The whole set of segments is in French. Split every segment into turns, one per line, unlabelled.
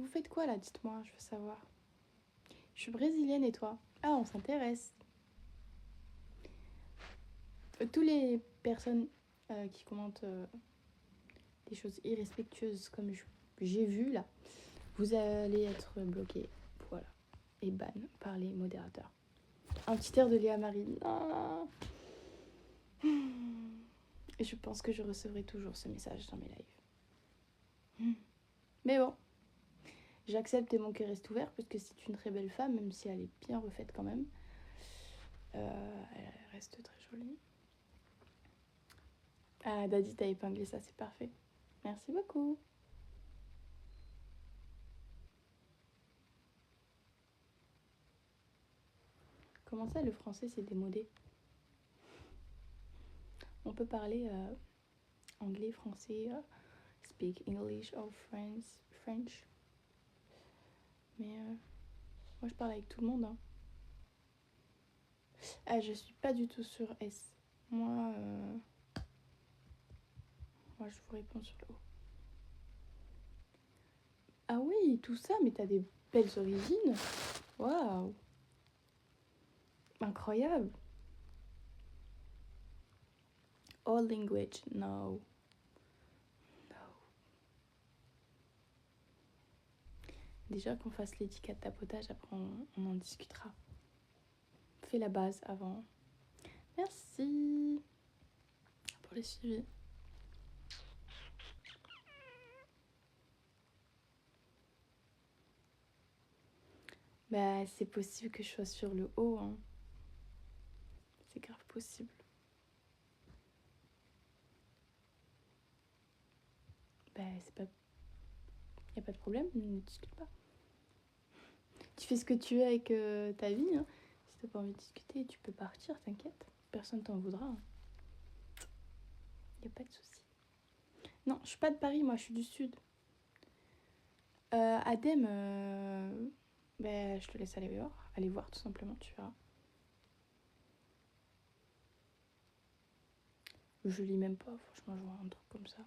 Vous faites quoi là? Dites-moi, je veux savoir. Je suis brésilienne et toi? Ah, on s'intéresse. Tous les personnes qui commentent des choses irrespectueuses comme j'ai vu là, vous allez être bloqués. Voilà. Et ban par les modérateurs. Un petit air de Léa Marie. Ah. Et je pense que je recevrai toujours ce message dans mes lives. Mais bon, j'accepte et mon cœur reste ouvert parce que c'est une très belle femme, même si elle est bien refaite quand même. Elle reste très jolie. Ah, Daddy, t'as épinglé ça, c'est parfait. Merci beaucoup. Comment ça, le français, c'est démodé? On peut parler anglais, français, speak English or French. Mais moi, je parle avec tout le monde. Hein. Ah, je suis pas du tout sur S. Moi, je vous réponds sur le O. Ah oui, tout ça, mais t'as des belles origines. Waouh. Incroyable. All language, no. Déjà qu'on fasse l'étiquette tapotage, après on en discutera. Fais la base avant. Merci pour le suivi. Bah, c'est possible que je sois sur le haut. Hein. C'est grave possible. Bah, c'est pas... Y a pas de problème, ne discute pas. Tu fais ce que tu veux avec ta vie. Hein. Si t'as pas envie de discuter, tu peux partir, t'inquiète. Personne t'en voudra. Hein. Y a pas de souci. Non, je suis pas de Paris, moi, je suis du Sud. Adem, bah, je te laisse aller voir. Aller voir, tout simplement, tu verras. Je lis même pas, franchement, je vois un truc comme ça.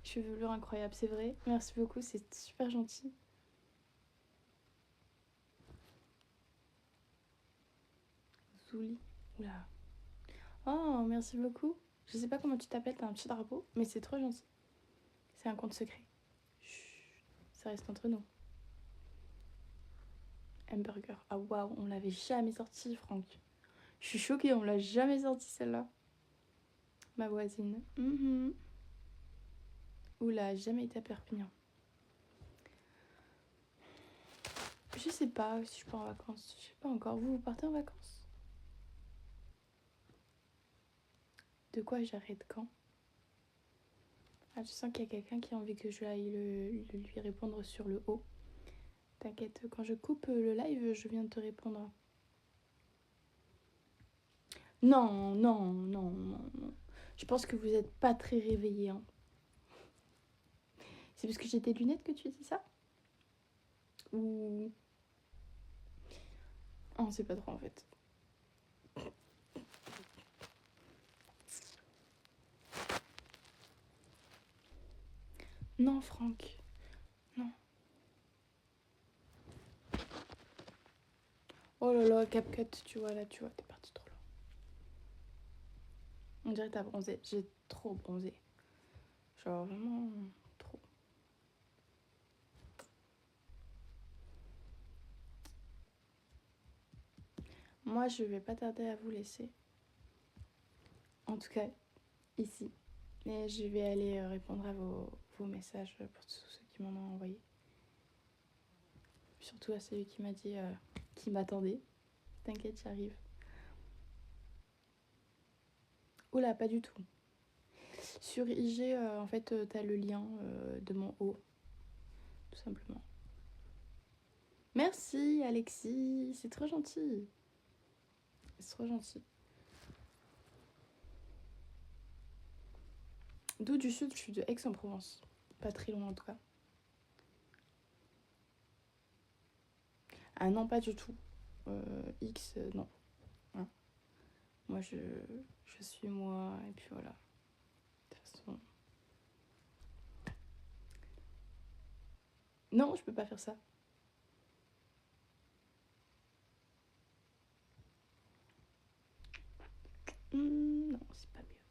Chevelure incroyable, c'est vrai. Merci beaucoup, c'est super gentil. Zouli. Oula. Oh, merci beaucoup. Je sais pas comment tu t'appelles, t'as un petit drapeau, mais c'est trop gentil. C'est un compte secret. Chut, ça reste entre nous. Hamburger. Ah waouh, on l'avait jamais sorti, Franck. Je suis choquée, on l'a jamais sorti celle-là. Ma voisine. Oula, jamais été à Perpignan. Je sais pas si je pars en vacances. Je sais pas encore. Vous partez en vacances? De quoi j'arrête quand? Ah, je sens qu'il y a quelqu'un qui a envie que je aille lui répondre sur le haut. T'inquiète, quand je coupe le live, je viens de te répondre. Non, non, non, non, non. Je pense que vous êtes pas très réveillés. Hein. C'est parce que j'ai tes lunettes que tu dis ça? Ou... Oh, on sait pas trop en fait. Non, Franck. Non. Oh là là, CapCut, tu vois, là, tu vois, t'es parti trop loin. On dirait que t'as bronzé. J'ai trop bronzé. Genre, vraiment trop. Moi, je vais pas tarder à vous laisser. En tout cas, ici. Et je vais aller répondre à vos messages pour tous ceux qui m'en ont envoyé. Surtout à celui qui m'a dit qu'il m'attendait. T'inquiète, j'arrive. Oula, pas du tout. Sur IG, en fait, t'as le lien de mon haut. Tout simplement. Merci, Alexis. C'est trop gentil. C'est trop gentil. D'où du sud, je suis de Aix-en-Provence. Pas très loin en tout cas. Ah non, pas du tout. X, non. Hein. Moi, je suis moi, et puis voilà. De toute façon... Non, je peux pas faire ça. Non, c'est pas mieux.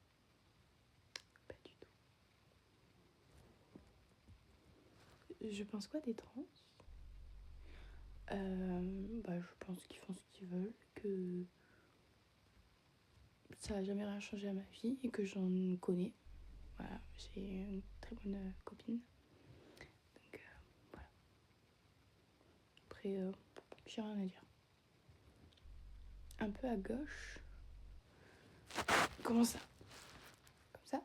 Pas du tout. Je pense quoi des trans? Je pense qu'ils font ce qu'ils veulent, que ça n'a jamais rien changé à ma vie et que j'en connais. Voilà, j'ai une très bonne copine. Donc voilà. Après, j'ai rien à dire. Un peu à gauche. Comment ça? Comme ça?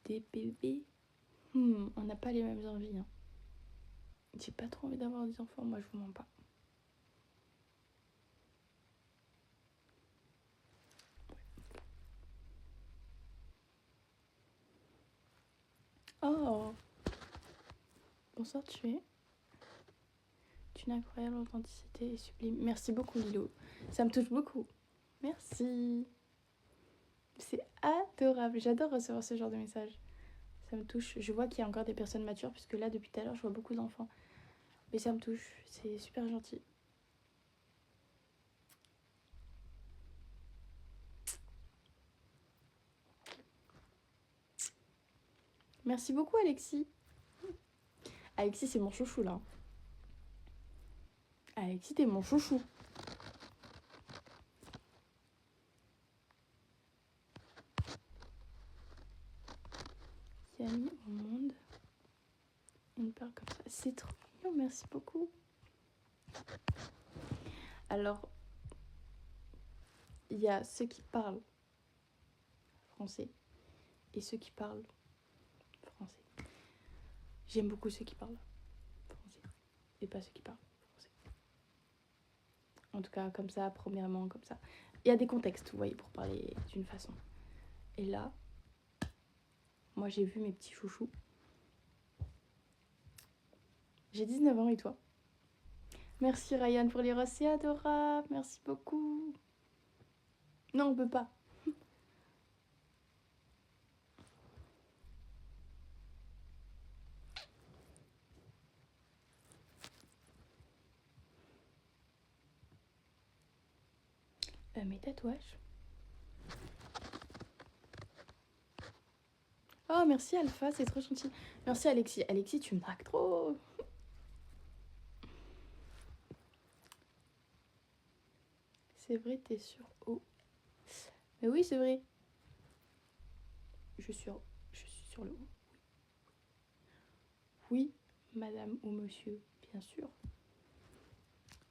Des bébés. On n'a pas les mêmes envies. Hein. J'ai pas trop envie d'avoir des enfants, moi je vous mens pas. Oh, bonsoir, tu es une incroyable authenticité et sublime. Merci beaucoup, Lilo. Ça me touche beaucoup. Merci. C'est adorable. J'adore recevoir ce genre de messages. Ça me touche. Je vois qu'il y a encore des personnes matures, puisque là, depuis tout à l'heure, je vois beaucoup d'enfants. Mais ça me touche. C'est super gentil. Merci beaucoup, Alexis. Alexis, c'est mon chouchou, là. Alexis, t'es mon chouchou. Qui a mis au monde une peur comme ça. C'est trop mignon, merci beaucoup. Alors, il y a ceux qui parlent français et ceux qui parlent français. J'aime beaucoup ceux qui parlent français et pas ceux qui parlent français. En tout cas, comme ça, premièrement, comme ça. Il y a des contextes, vous voyez, pour parler d'une façon. Et là, moi, j'ai vu mes petits chouchous. J'ai 19 ans et toi? Merci Ryan pour les roses, c'est adorable. Merci beaucoup. Non, on peut pas. Mes tatouages. Oh, merci Alpha, c'est trop gentil. Merci Alexis. Alexis, tu me dragues trop. C'est vrai, t'es sur O. Mais oui, c'est vrai. Je suis sur le O. Oui, madame ou monsieur, bien sûr.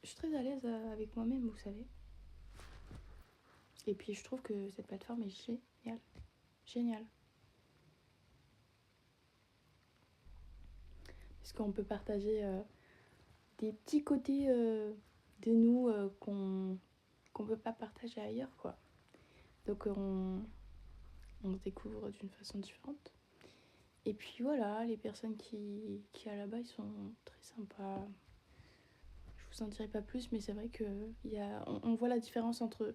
Je suis très à l'aise avec moi-même, vous savez. Et puis, je trouve que cette plateforme est géniale. Géniale. Parce qu'on peut partager des petits côtés de nous qu'on peut pas partager ailleurs, quoi. Donc, on se découvre d'une façon différente. Et puis voilà, les personnes qui y a là-bas, ils sont très sympas. Je vous en dirai pas plus, mais c'est vrai que on voit la différence entre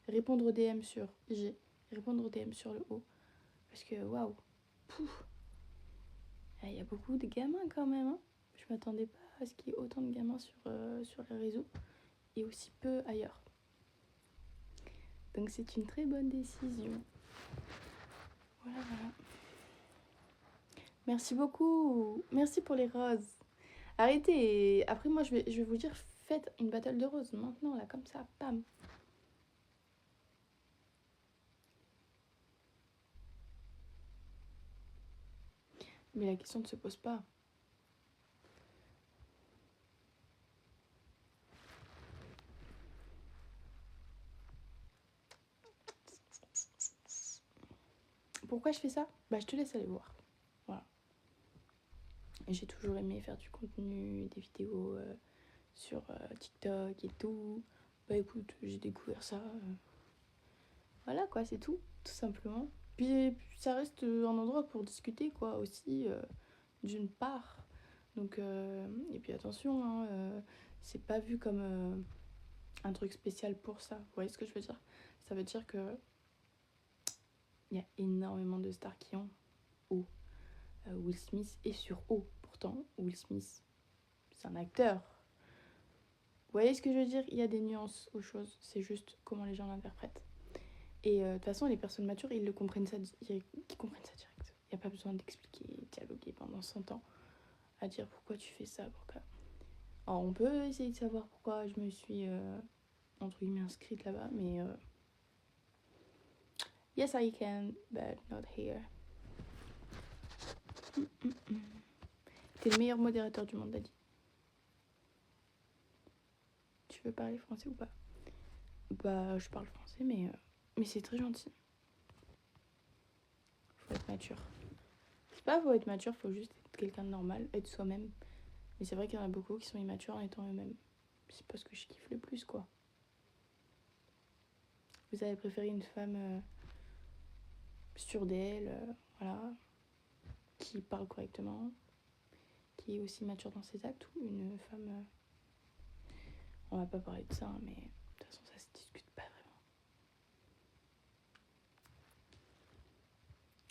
répondre aux DM sur G et répondre aux DM sur le O. Parce que waouh, il y a beaucoup de gamins quand même. Hein. Je m'attendais pas à ce qu'il y ait autant de gamins sur les réseaux et aussi peu ailleurs. Donc c'est une très bonne décision. Voilà, voilà. Merci beaucoup. Merci pour les roses. Arrêtez. Après, moi, je vais vous dire, faites une battle de roses maintenant, là, comme ça, pam. Mais la question ne se pose pas. Pourquoi je fais ça? Bah, je te laisse aller voir. Voilà. J'ai toujours aimé faire du contenu, des vidéos sur TikTok et tout. Bah écoute, j'ai découvert ça. Voilà quoi, c'est tout simplement. Puis ça reste un endroit pour discuter quoi aussi, d'une part. Donc, et puis attention, hein, c'est pas vu comme un truc spécial pour ça. Vous voyez ce que je veux dire? Ça veut dire que il y a énormément de stars qui ont O. Will Smith est sur O. Pourtant, Will Smith, c'est un acteur. Vous voyez ce que je veux dire? Il y a des nuances aux choses. C'est juste comment les gens l'interprètent. Et de toute façon, les personnes matures, ils comprennent ça direct. Il n'y a pas besoin d'expliquer, dialoguer pendant 100 ans à dire pourquoi tu fais ça. Pourquoi... Alors, on peut essayer de savoir pourquoi je me suis, entre guillemets, inscrite là-bas, mais yes, I can, but not here. T'es le meilleur modérateur du monde, Daddy. Tu veux parler français ou pas? Bah, je parle français, mais c'est très gentil. Faut être mature. C'est pas faut être mature, faut juste être quelqu'un de normal, être soi-même. Mais c'est vrai qu'il y en a beaucoup qui sont immatures en étant eux-mêmes. C'est pas ce que je kiffe le plus, quoi. Vous avez préféré une femme sûre d'elle, voilà, qui parle correctement, qui est aussi mature dans ses actes, ou une femme... on va pas parler de ça, hein, mais de toute façon, ça se discute pas vraiment.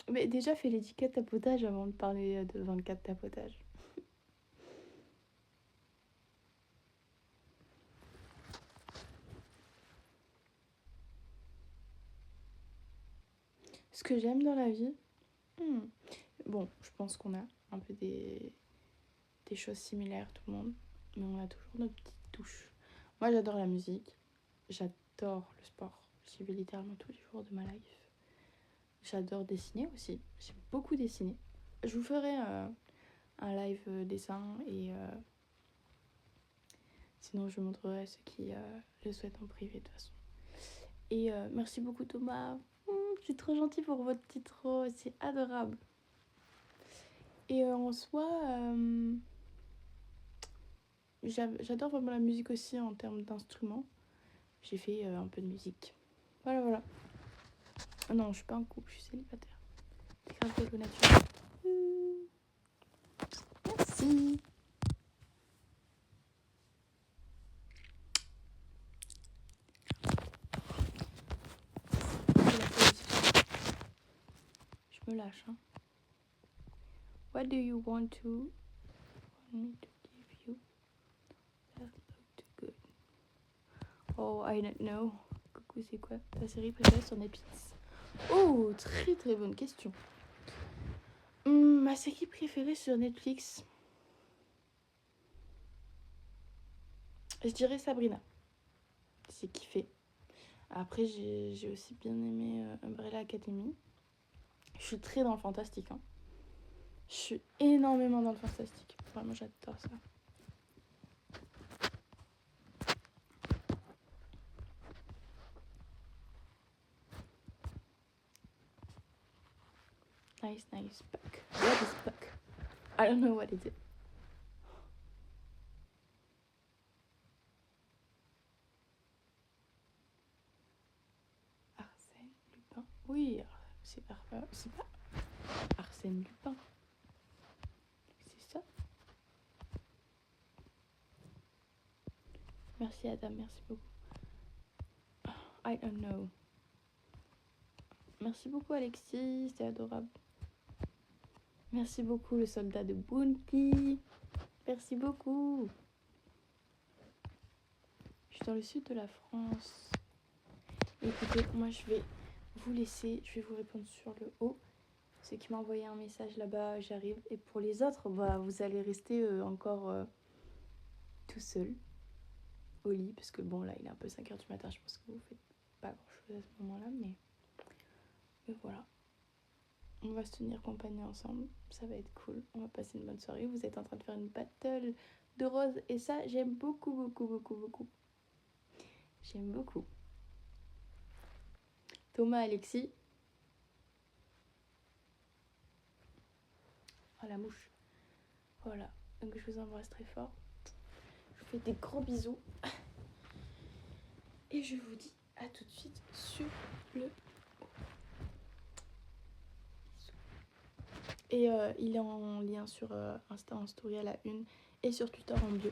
Mais déjà, fais les 10 cas de tapotage avant de parler de 24 tapotages. Ce que j'aime dans la vie... Bon, je pense qu'on a un peu des choses similaires, tout le monde. Mais on a toujours nos petites touches. Moi, j'adore la musique. J'adore le sport. J'y vais littéralement tous les jours de ma life. J'adore dessiner aussi. J'ai beaucoup dessiné. Je vous ferai un live dessin et sinon je vous montrerai à ceux qui le souhaitent en privé de toute façon. Et merci beaucoup Thomas. C'est trop gentil pour votre petite rose. C'est adorable. Et en soi, j'adore vraiment la musique aussi en termes d'instruments. J'ai fait un peu de musique. Voilà. Oh non, je suis pas en couple, je suis célibataire. C'est grave de nature. Merci. Je me lâche, hein. What do you want me to give you? That look too good. Oh, I don't know. Coucou, c'est quoi ta série préférée sur Netflix? Oh, très très bonne question. Ma série préférée sur Netflix, je dirais Sabrina. C'est kiffé. Après, j'ai aussi bien aimé Umbrella Academy. Je suis très dans le fantastique, hein. Je suis énormément dans le fantastique. Vraiment, j'adore ça. Nice. Puck. What is Puck? I don't know what is it. Arsène Lupin. Oui, c'est pas Arsène Lupin. C'est ça. Merci Adam, merci beaucoup. I don't know. Merci beaucoup Alexis, c'est adorable. Merci beaucoup le soldat de Bounty. Merci beaucoup. Je suis dans le sud de la France. Écoutez, moi je vais vous laisser, je vais vous répondre sur le haut. Ceux qui m'ont envoyé un message là-bas, j'arrive. Et pour les autres, vous allez rester encore tout seul au lit. Parce que bon, là, il est un peu 5h du matin. Je pense que vous faites pas grand-chose à ce moment-là. Mais voilà. On va se tenir compagnie ensemble. Ça va être cool. On va passer une bonne soirée. Vous êtes en train de faire une battle de roses. Et ça, j'aime beaucoup. J'aime beaucoup. Thomas, Alexis. Oh, la mouche. Voilà. Donc, je vous embrasse très fort. Je vous fais des gros bisous. Et je vous dis à tout de suite sur le... Et il est en lien sur Insta en story à la 1 et sur Twitter en bio.